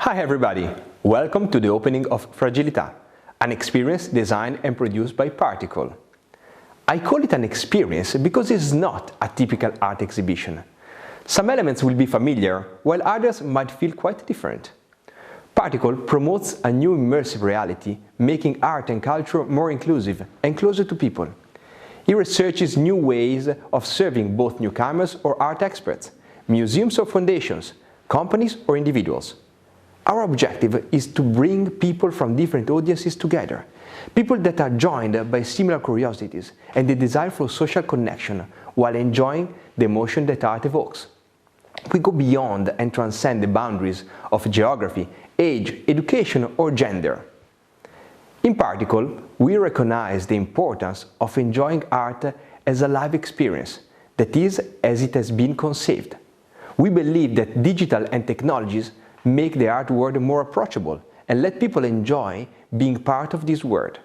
Hi everybody, welcome to the opening of Fragilità, an experience designed and produced by Particle. I call it an experience because it's not a typical art exhibition. Some elements will be familiar, while others might feel quite different. Particle promotes a new immersive reality, making art and culture more inclusive and closer to people. It researches new ways of serving both newcomers or art experts, museums or foundations, companies or individuals. Our objective is to bring people from different audiences together, people that are joined by similar curiosities and the desire for social connection while enjoying the emotion that art evokes. We go beyond and transcend the boundaries of geography, age, education or gender. In Particle, we recognize the importance of enjoying art as a live experience, that is, as it has been conceived. We believe that digital and technologies make the art world more approachable and let people enjoy being part of this world.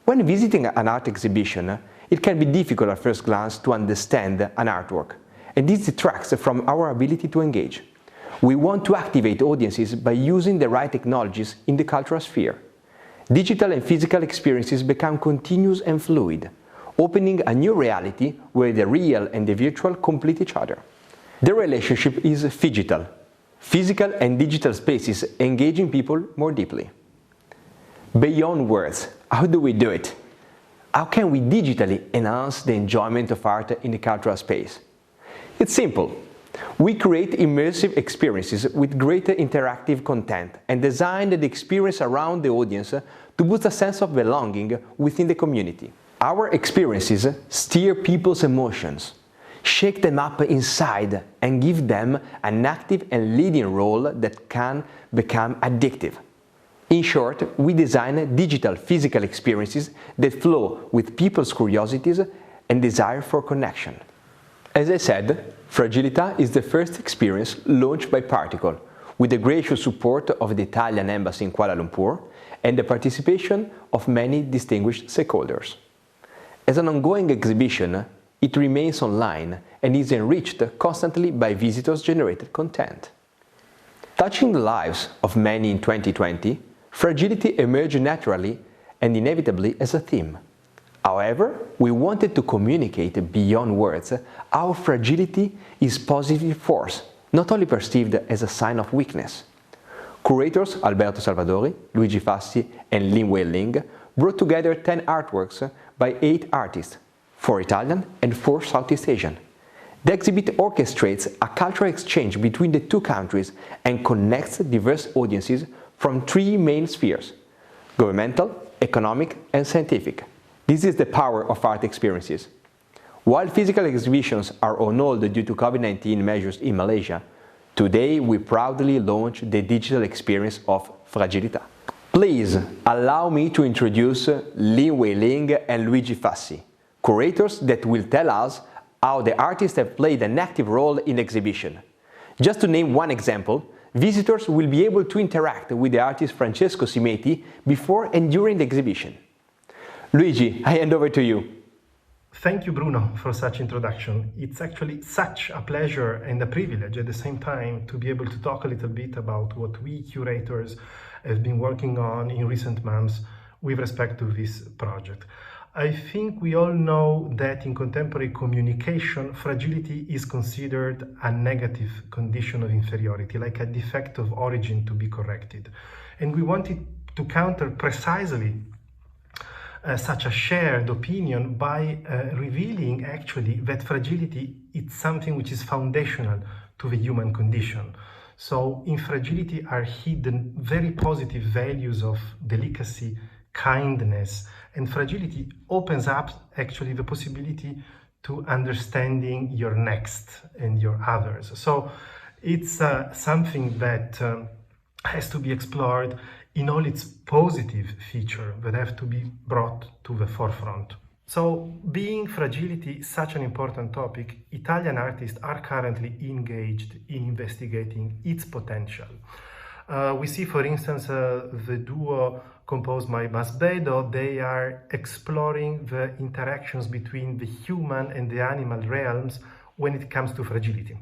When visiting an art exhibition, it can be difficult at first glance to understand an artwork, and this detracts from our ability to engage. We want to activate audiences by using the right technologies in the cultural sphere. Digital and physical experiences become continuous and fluid, opening a new reality where the real and the virtual complete each other. The relationship is phygital. Physical and digital spaces engaging people more deeply. Beyond words, how do we do it? How can we digitally enhance the enjoyment of art in the cultural space? It's simple. We create immersive experiences with greater interactive content and design the experience around the audience to boost a sense of belonging within the community. Our experiences steer people's emotions, shake them up inside and give them an active and leading role that can become addictive. In short, we design digital physical experiences that flow with people's curiosities and desire for connection. As I said, Fragilità is the first experience launched by Particle, with the gracious support of the Italian Embassy in Kuala Lumpur and the participation of many distinguished stakeholders. As an ongoing exhibition, it remains online and is enriched constantly by visitors-generated content. Touching the lives of many in 2020, fragility emerged naturally and inevitably as a theme. However, we wanted to communicate beyond words how fragility is positive force, not only perceived as a sign of weakness. Curators Alberto Salvadori, Luigi Fassi and Wei-Ling brought together 10 artworks by 8 artists, 4 Italian and 4 Southeast Asian. The exhibit orchestrates a cultural exchange between the two countries and connects diverse audiences from 3 main spheres: governmental, economic and scientific. This is the power of art experiences. While physical exhibitions are on hold due to COVID-19 measures in Malaysia, today we proudly launch the digital experience of Fragilità. Please allow me to introduce Wei-Ling and Luigi Fassi, curators that will tell us how the artists have played an active role in the exhibition. Just to name one example, visitors will be able to interact with the artist Francesco Simetti before and during the exhibition. Luigi, I hand over to you. Thank you, Bruno, for such introduction. It's actually such a pleasure and a privilege at the same time to be able to talk a little bit about what we curators have been working on in recent months with respect to this project. I think we all know that in contemporary communication, fragility is considered a negative condition of inferiority, like a defect of origin to be corrected. And we wanted to counter precisely such a shared opinion by revealing actually that fragility is something which is foundational to the human condition. So in fragility are hidden very positive values of delicacy, kindness, and fragility opens up actually the possibility to understanding your next and your others. So it's something that has to be explored in all its positive features that have to be brought to the forefront. So, being fragility such an important topic, Italian artists are currently engaged in investigating its potential. We see, for instance, the duo composed by Musst, they are exploring the interactions between the human and the animal realms when it comes to fragility.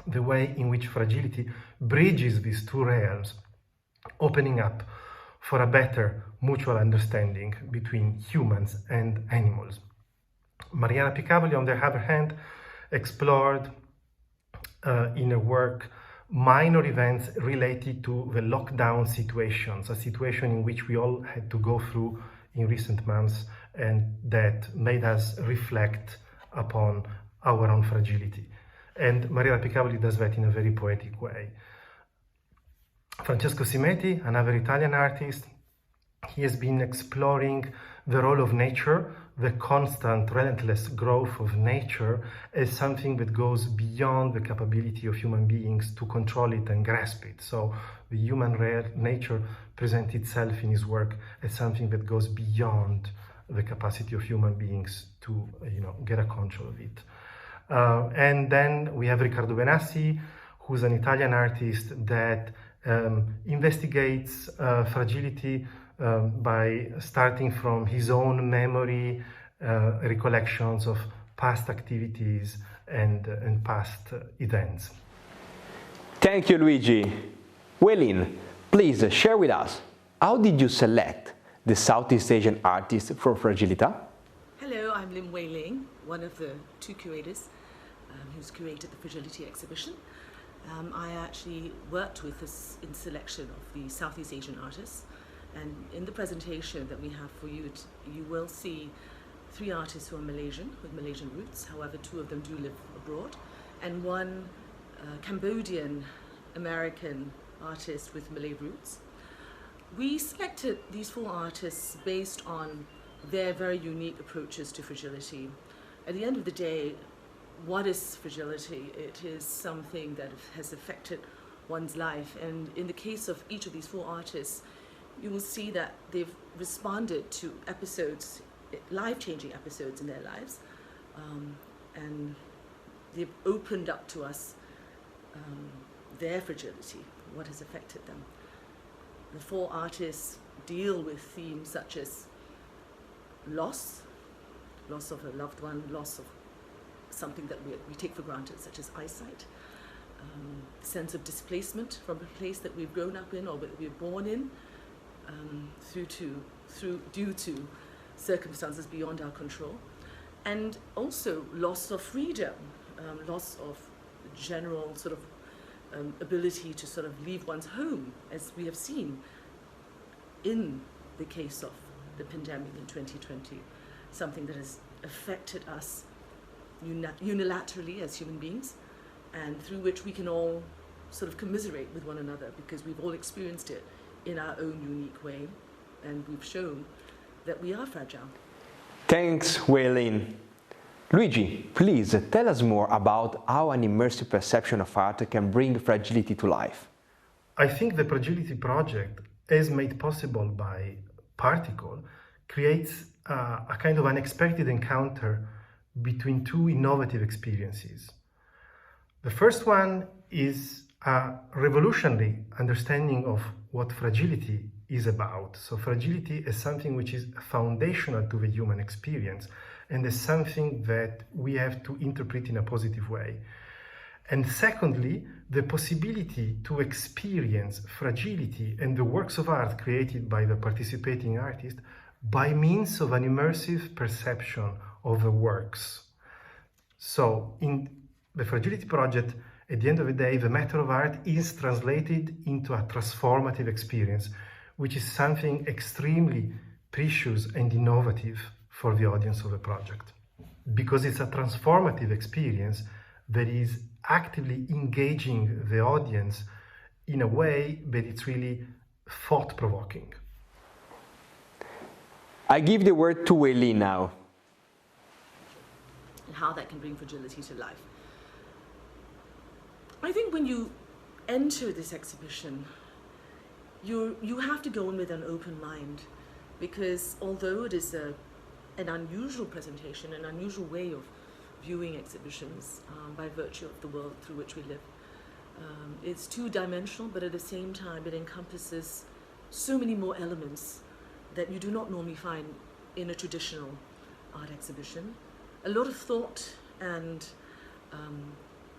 The way in which fragility bridges these two realms opening up for a better mutual understanding between humans and animals. Mariana Picaboli, on the other hand, explored in her work minor events related to the lockdown situations, a situation in which we all had to go through in recent months and that made us reflect upon our own fragility. And Mariana Picaboli does that in a very poetic way. Francesco Simetti, another Italian artist, he has been exploring the role of nature, the constant, relentless growth of nature as something that goes beyond the capability of human beings to control it and grasp it. So the human nature presents itself in his work as something that goes beyond the capacity of human beings to, get a control of it. And then we have Riccardo Benassi, who's an Italian artist that investigates fragility by starting from his own memory, recollections of past activities and past events. Thank you, Luigi. Wei-Ling, please share with us, how did you select the Southeast Asian artist for Fragilita? Hello, I'm Wei-Ling, one of the two curators who's curated the Fragility exhibition. I actually worked with this in selection of the Southeast Asian artists, and in the presentation that we have for you, you will see 3 artists who are Malaysian, with Malaysian roots, however 2 of them do live abroad, and 1 Cambodian-American artist with Malay roots. We selected these 4 artists based on their very unique approaches to fragility. At the end of the day, what is fragility? It is something that has affected one's life, and in the case of each of these 4 artists, you will see that they've responded to episodes, life-changing episodes in their lives, and they've opened up to us their fragility, what has affected them. The 4 artists deal with themes such as loss of a loved one, loss of something that we take for granted, such as eyesight, sense of displacement from a place that we've grown up in or that we were born in, due to circumstances beyond our control, and also loss of freedom, loss of general sort of ability to sort of leave one's home, as we have seen in the case of the pandemic in 2020, something that has affected us unilaterally as human beings, and through which we can all sort of commiserate with one another because we've all experienced it in our own unique way, and we've shown that we are fragile. Thanks, Wei-Ling. Luigi, please tell us more about how an immersive perception of art can bring fragility to life. I think the Fragility project, as made possible by Particle, creates a kind of unexpected encounter between 2 innovative experiences. The first one is a revolutionary understanding of what fragility is about. So fragility is something which is foundational to the human experience and is something that we have to interpret in a positive way. And secondly, the possibility to experience fragility and the works of art created by the participating artist by means of an immersive perception of the works. So in the Fragility project, at the end of the day, the matter of art is translated into a transformative experience, which is something extremely precious and innovative for the audience of the project. Because it's a transformative experience that is actively engaging the audience in a way that it's really thought-provoking. I give the word to Wei-Ling now. And how that can bring fragility to life. I think when you enter this exhibition, you have to go in with an open mind, because although it is an unusual presentation, an unusual way of viewing exhibitions by virtue of the world through which we live, it's 2-dimensional, but at the same time it encompasses so many more elements that you do not normally find in a traditional art exhibition. A lot of thought and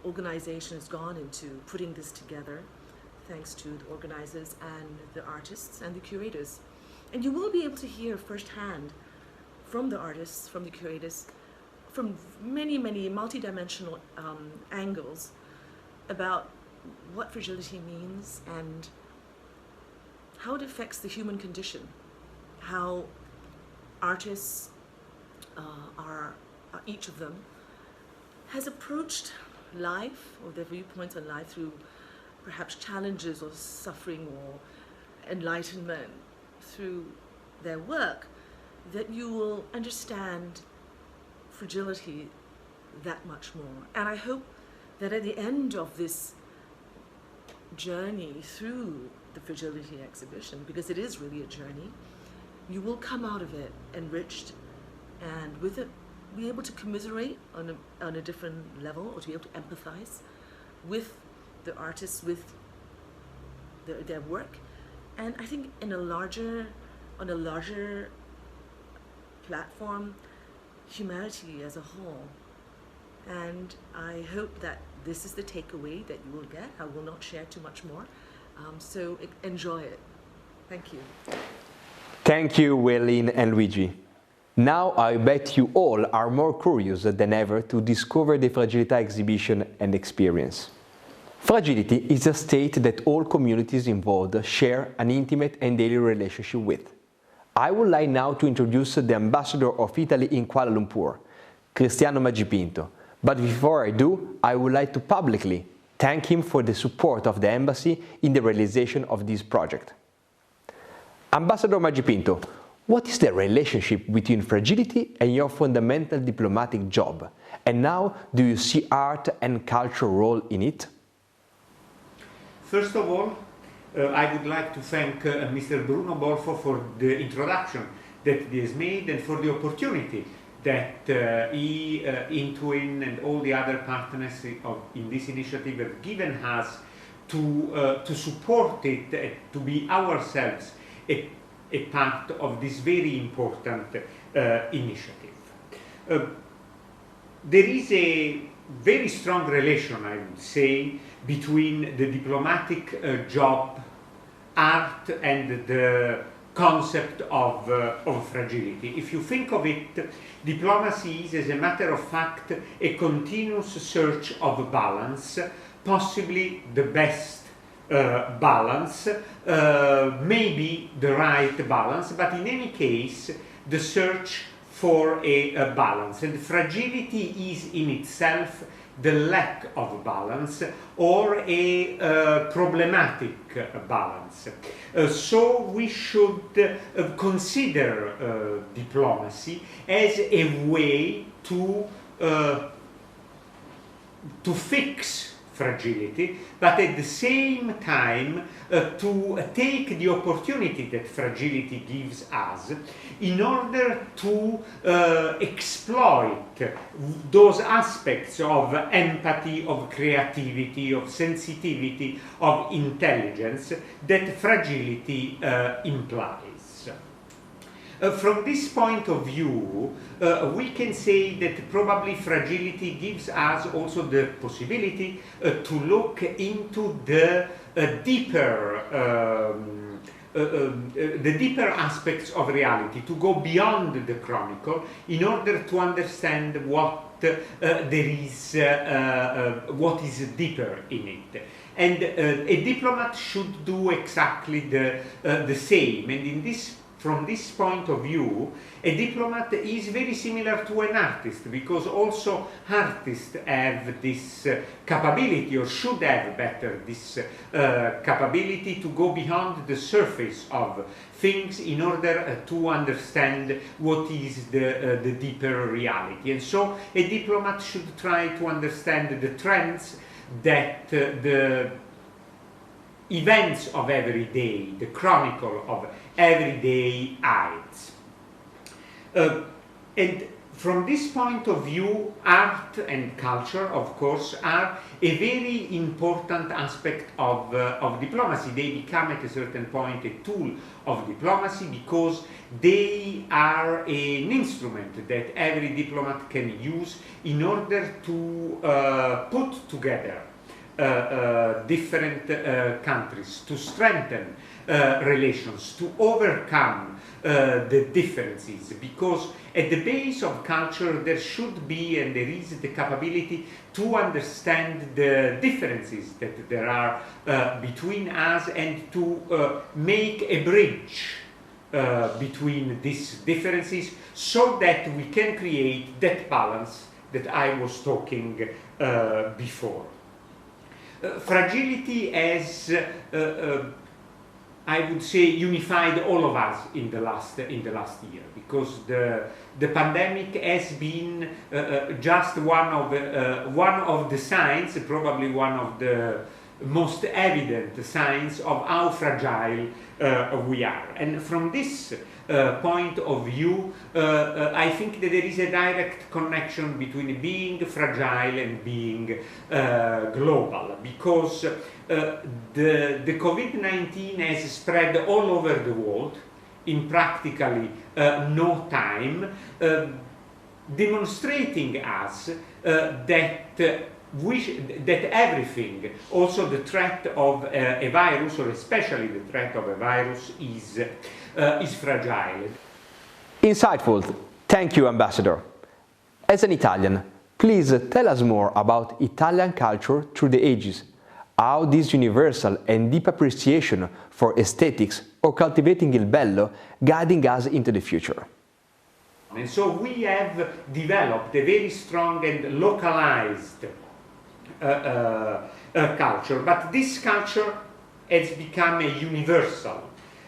organization has gone into putting this together thanks to the organizers and the artists and the curators. And you will be able to hear firsthand from the artists, from the curators, from many, many multidimensional angles about what fragility means and how it affects the human condition, how artists each of them has approached life or their viewpoints on life through perhaps challenges or suffering or enlightenment through their work, that you will understand fragility that much more. And I hope that at the end of this journey through the Fragility exhibition, because it is really a journey, you will come out of it enriched and with it be able to commiserate on a different level, or to be able to empathize with the artists, with their work. And I think on a larger platform, humanity as a whole. And I hope that this is the takeaway that you will get. I will not share too much more. So enjoy it. Thank you. Thank you, Wei-Ling and Luigi. Now I bet you all are more curious than ever to discover the Fragilità exhibition and experience. Fragility is a state that all communities involved share an intimate and daily relationship with. I would like now to introduce the ambassador of Italy in Kuala Lumpur, Cristiano Maggipinto. But before I do, I would like to publicly thank him for the support of the embassy in the realization of this project. Ambassador Maggipinto, what is the relationship between fragility and your fundamental diplomatic job? And how do you see art and culture role in it? First of all, I would like to thank Mr. Bruno Bolfo for the introduction that he has made and for the opportunity that he, Intuin and all the other partners in this initiative have given us to support it, to be ourselves a part of this very important initiative. There is a very strong relation, I would say, between the diplomatic job, art, and the concept of fragility. If you think of it, diplomacy is, as a matter of fact, a continuous search of balance, possibly the best balance, maybe the right balance, but in any case, the search for a balance. And fragility is in itself the lack of balance or a problematic balance. So we should consider diplomacy as a way to fix fragility, but at the same time to take the opportunity that fragility gives us in order to exploit those aspects of empathy, of creativity, of sensitivity, of intelligence that fragility implies. From this point of view, we can say that probably fragility gives us also the possibility to look into the deeper aspects of reality, to go beyond the chronicle in order to understand what there is, what is deeper in it. And a diplomat should do exactly the same. And in this, from this point of view, a diplomat is very similar to an artist, because also artists have this capability, or should have better this capability to go beyond the surface of things in order to understand what is the deeper reality. And so a diplomat should try to understand the trends that the events of every day, the chronicle of every day hides. And from this point of view, art and culture, of course, are a very important aspect of diplomacy. They become at a certain point a tool of diplomacy because they are an instrument that every diplomat can use in order to put together different countries, to strengthen relations, to overcome the differences, because at the base of culture there should be and there is the capability to understand the differences that there are between us and to make a bridge between these differences so that we can create that balance that I was talking before. Fragility has, I would say, unified all of us in the last year, because the pandemic has been just one of the signs, probably one of the most evident signs of how fragile we are. And from this point of view, I think that there is a direct connection between being fragile and being global, because the COVID-19 has spread all over the world in practically no time, demonstrating us that everything, also the threat of a virus, or especially the threat of a virus, is fragile. Insightful. Thank you, Ambassador. As an Italian, please tell us more about Italian culture through the ages, how this universal and deep appreciation for aesthetics or cultivating il bello guiding us into the future. And so we have developed a very strong and localized culture, but this culture has become a universal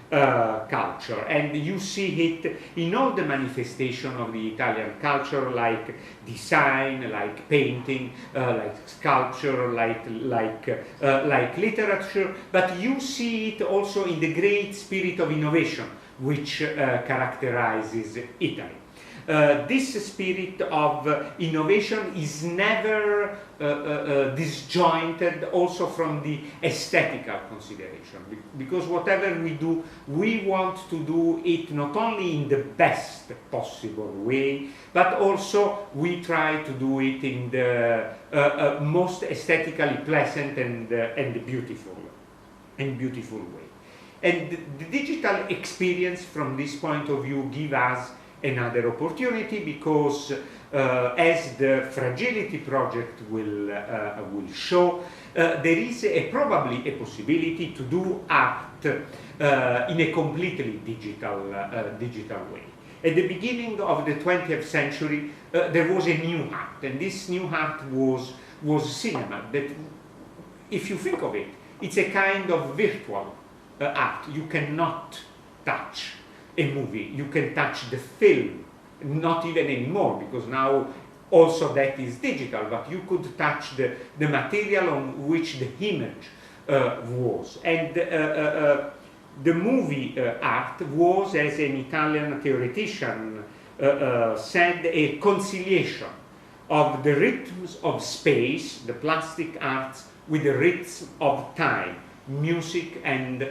culture, and you see it in all the manifestation of the Italian culture, like design, like painting, like sculpture, like literature, but you see it also in the great spirit of innovation which characterizes Italy. This spirit of innovation is never disjointed also from the aesthetical consideration, because whatever we do, we want to do it not only in the best possible way, but also we try to do it in the most aesthetically pleasant and beautiful way. And the digital experience from this point of view gives us another opportunity, because as the Fragility project will show, there is probably a possibility to do art in a completely digital way. At the beginning of the 20th century, there was a new art, and this new art was cinema. That, if you think of it, it's a kind of virtual art. You cannot touch a movie, you can touch the film, not even anymore, because now also that is digital, but you could touch the material on which the image was. And the movie art was, as an Italian theoretician said, a conciliation of the rhythms of space, the plastic arts, with the rhythms of time, music and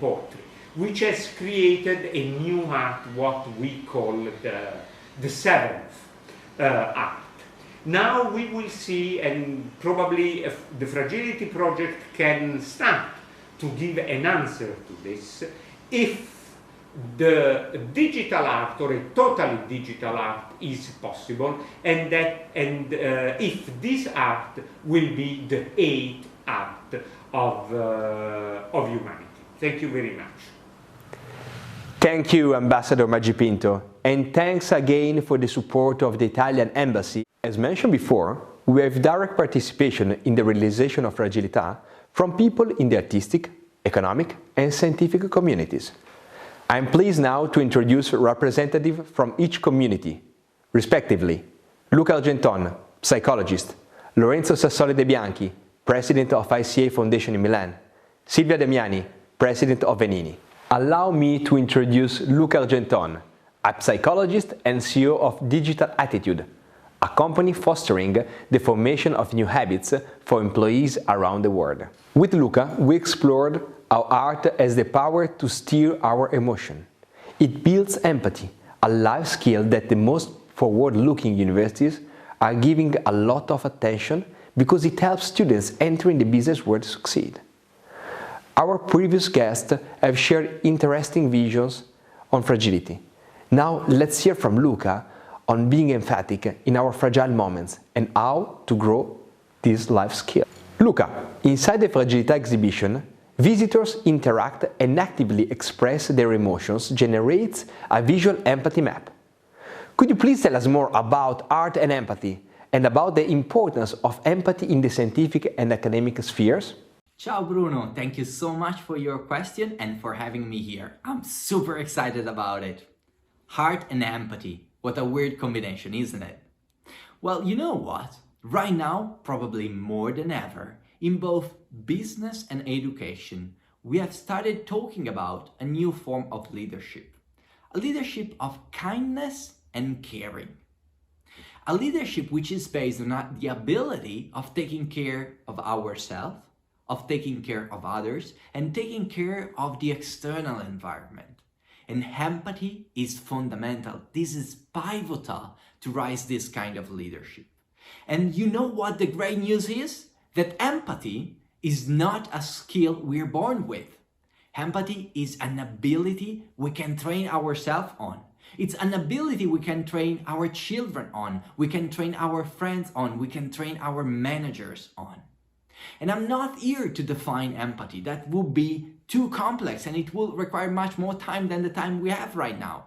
poetry, which has created a new art, what we call the seventh art. Now we will see, and probably the Fragility project can start to give an answer to this, if the digital art, or a totally digital art, is possible, and if this art will be the eighth art of humanity. Thank you very much. Thank you, Ambassador Maggipinto, and thanks again for the support of the Italian Embassy. As mentioned before, we have direct participation in the realization of Fragilità from people in the artistic, economic and scientific communities. I am pleased now to introduce representatives from each community, respectively: Luca Argenton, psychologist; Lorenzo Sassoli de Bianchi, president of ICA Foundation in Milan; Silvia Damiani, president of Venini. Allow me to introduce Luca Argenton, a psychologist and CEO of Digital Attitude, a company fostering the formation of new habits for employees around the world. With Luca, we explored how art has the power to steer our emotion. It builds empathy, a life skill that the most forward-looking universities are giving a lot of attention because it helps students entering the business world to succeed. Our previous guests have shared interesting visions on fragility. Now let's hear from Luca on being emphatic in our fragile moments and how to grow this life skill. Luca, inside the Fragilità exhibition, visitors interact and actively express their emotions generates a visual empathy map. Could you please tell us more about art and empathy and about the importance of empathy in the scientific and academic spheres? Ciao Bruno, thank you so much for your question and for having me here. I'm super excited about it. Heart and empathy, what a weird combination, isn't it? Well, you know what? Right now, probably more than ever, in both business and education, we have started talking about a new form of leadership. A leadership of kindness and caring. A leadership which is based on the ability of taking care of ourselves, of taking care of others, and taking care of the external environment. And empathy is fundamental. This is pivotal to rise this kind of leadership. And you know what the great news is? That empathy is not a skill we're born with. Empathy is an ability we can train ourselves on. It's an ability we can train our children on, we can train our friends on, we can train our managers on. And I'm not here to define empathy. That would be too complex and it will require much more time than the time we have right now.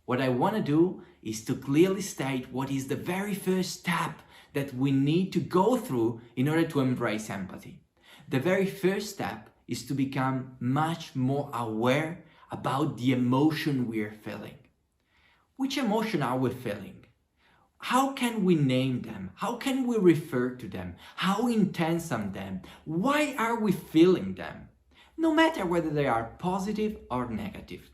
What I want to do is to clearly state what is the very first step that we need to go through in order to embrace empathy. The very first step is to become much more aware about the emotion we're feeling. Which emotion are we feeling? How can we name them? How can we refer to them? How intense are them? Why are we feeling them? No matter whether they are positive or negative.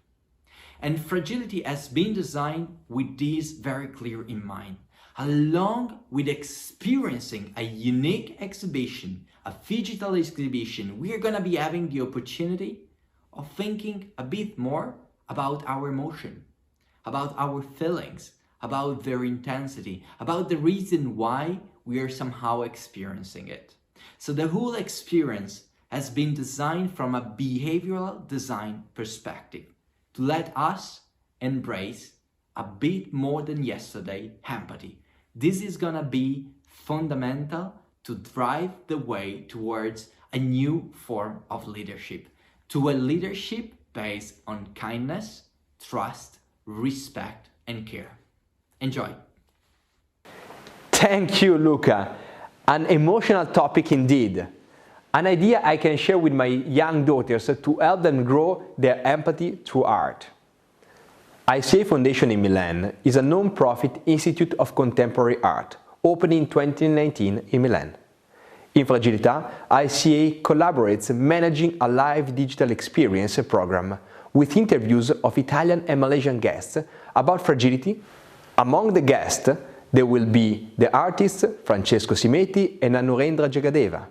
And Fragility has been designed with this very clear in mind, along with experiencing a unique exhibition, a digital exhibition. We are going to be having the opportunity of thinking a bit more about our emotion, about our feelings, about their intensity, about the reason why we are somehow experiencing it. So the whole experience has been designed from a behavioral design perspective to let us embrace a bit more than yesterday empathy. This is gonna be fundamental to drive the way towards a new form of leadership, to a leadership based on kindness, trust, respect, and care. Enjoy. Thank you, Luca. An emotional topic indeed. An idea I can share with my young daughters to help them grow their empathy through art. ICA Foundation in Milan is a non-profit institute of contemporary art, opened in 2019 in Milan. In Fragilità, ICA collaborates managing a live digital experience program with interviews of Italian and Malaysian guests about fragility. Among the guests, there will be the artists Francesco Simetti and Anurendra Jagadeva,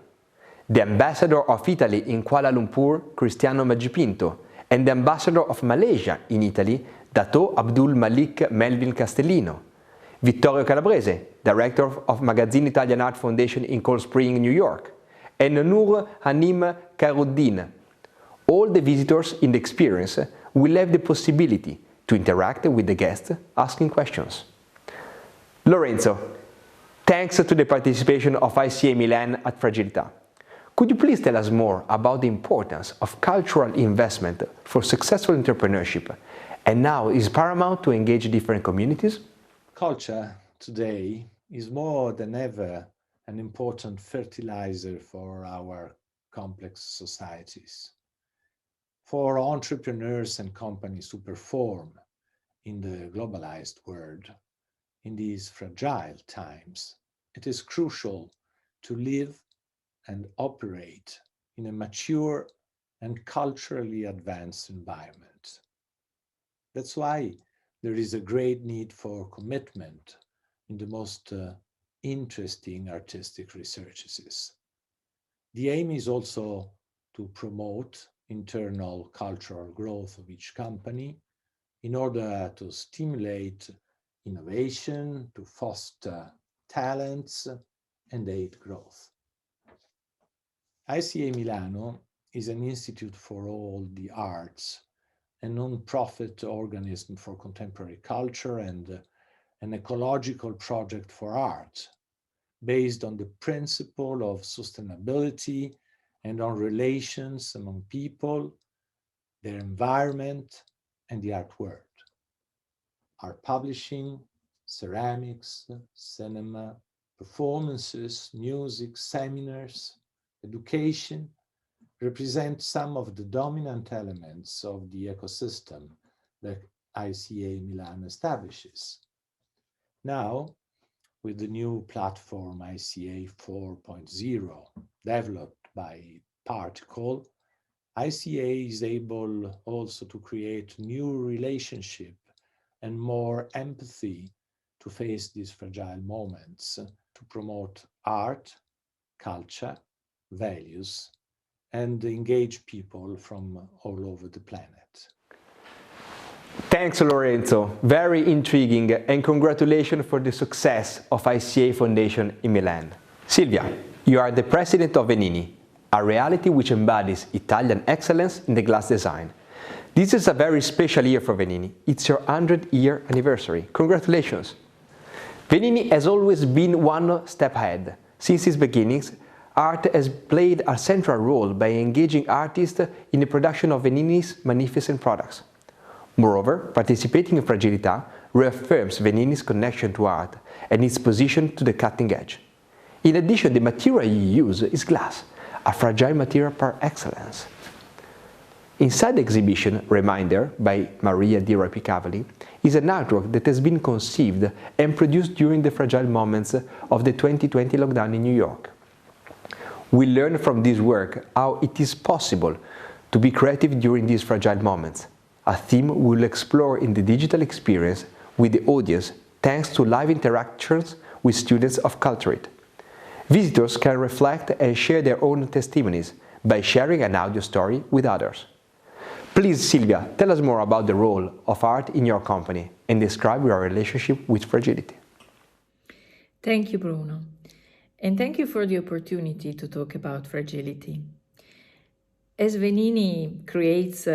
the ambassador of Italy in Kuala Lumpur, Cristiano Maggipinto, and the ambassador of Malaysia in Italy, Dato Abdul Malik Melvin Castellino, Vittorio Calabrese, director of Magazzino Italian Art Foundation in Cold Spring, New York, and Noor Hanim Khairuddin. All the visitors in the experience will have the possibility to interact with the guests asking questions. Lorenzo, thanks to the participation of ICA Milan at Fragilità. Could you please tell us more about the importance of cultural investment for successful entrepreneurship and how is paramount to engage different communities? Culture today is more than ever an important fertilizer for our complex societies. For entrepreneurs and companies to perform in the globalized world, in these fragile times, it is crucial to live and operate in a mature and culturally advanced environment. That's why there is a great need for commitment in the most interesting artistic researches. The aim is also to promote internal cultural growth of each company in order to stimulate innovation, to foster talents, and aid growth. ICA Milano is an institute for all the arts, a non-profit organism for contemporary culture and an ecological project for art, based on the principle of sustainability and on relations among people, their environment, and the art world. Art publishing, ceramics, cinema, performances, music, seminars, education represent some of the dominant elements of the ecosystem that ICA Milan establishes. Now, with the new platform ICA 4.0 developed by Particle, ICA is able also to create new relationship and more empathy to face these fragile moments, to promote art, culture, values, and engage people from all over the planet. Thanks, Lorenzo. Very intriguing, and congratulations for the success of ICA Foundation in Milan. Silvia, you are the president of Venini, a reality which embodies Italian excellence in the glass design. This is a very special year for Venini. It's your 100-year anniversary. Congratulations. Venini has always been one step ahead. Since its beginnings, art has played a central role by engaging artists in the production of Venini's magnificent products. Moreover, participating in Fragilità reaffirms Venini's connection to art and its position to the cutting edge. In addition, the material you use is glass, a fragile material par excellence. Inside the exhibition, Reminder by Maria Di Rapicavoli is an artwork that has been conceived and produced during the fragile moments of the 2020 lockdown in New York. We learn from this work how it is possible to be creative during these fragile moments, a theme we will explore in the digital experience with the audience thanks to live interactions with students of Culturit. Visitors can reflect and share their own testimonies by sharing an audio story with others. Please, Silvia, tell us more about the role of art in your company and describe your relationship with Fragility. Thank you, Bruno. And thank you for the opportunity to talk about fragility. As Venini creates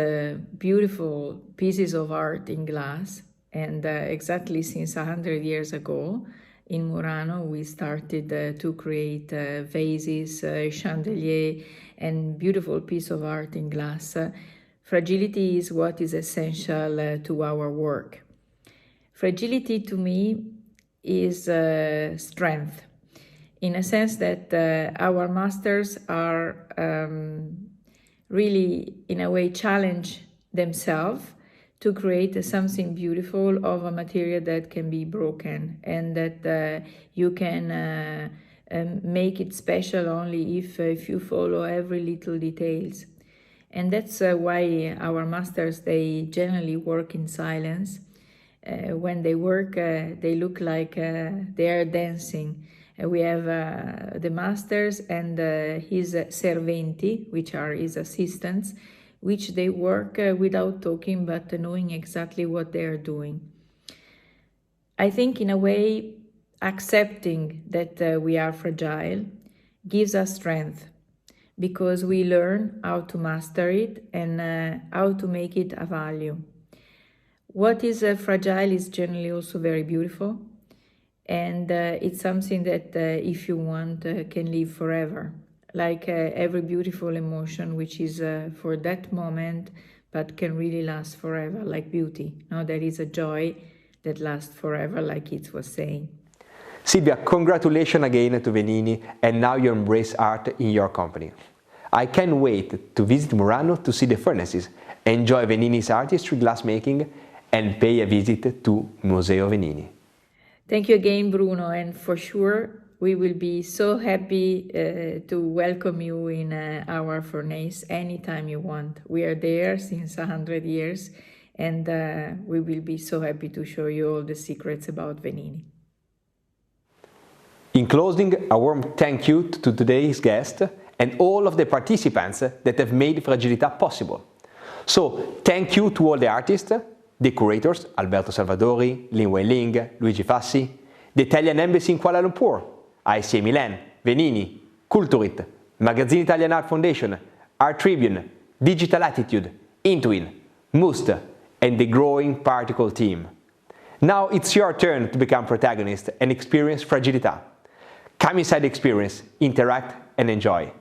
beautiful pieces of art in glass, and exactly since 100 years ago, in Murano, we started to create vases, chandelier, and beautiful piece of art in glass. Fragility is what is essential to our work. Fragility to me is strength, in a sense that our masters are really, in a way, challenge themselves to create something beautiful of a material that can be broken and that you can make it special only if you follow every little details. And that's why our masters, they generally work in silence. When they work, they look like they are dancing. We have the masters and his serventi, which are his assistants, which they work without talking but knowing exactly what they are doing. I think in a way, accepting that we are fragile gives us strength, because we learn how to master it and how to make it a value. What is fragile is generally also very beautiful, and it's something that if you want can live forever, like every beautiful emotion which is for that moment but can really last forever, like beauty. Now there is a joy that lasts forever, like it was saying. Silvia, congratulations again to Venini, and now you embrace art in your company. I can't wait to visit Murano to see the furnaces, enjoy Venini's artistry glassmaking, and pay a visit to Museo Venini. Thank you again, Bruno, and for sure we will be so happy to welcome you in our furnace anytime you want. We are there since 100 years, and we will be so happy to show you all the secrets about Venini. In closing, a warm thank you to today's guest and all of the participants that have made Fragilità possible. So, thank you to all the artists, the curators, Alberto Salvadori, Wei-Ling, Luigi Fassi, the Italian Embassy in Kuala Lumpur, ICA Milan, Venini, Culturit, Magazzino Italian Art Foundation, Artribune, Digital Attitude, Intuin, Musst, and the growing Particle team. Now it's your turn to become protagonist and experience Fragilità. Come inside the experience, interact and enjoy.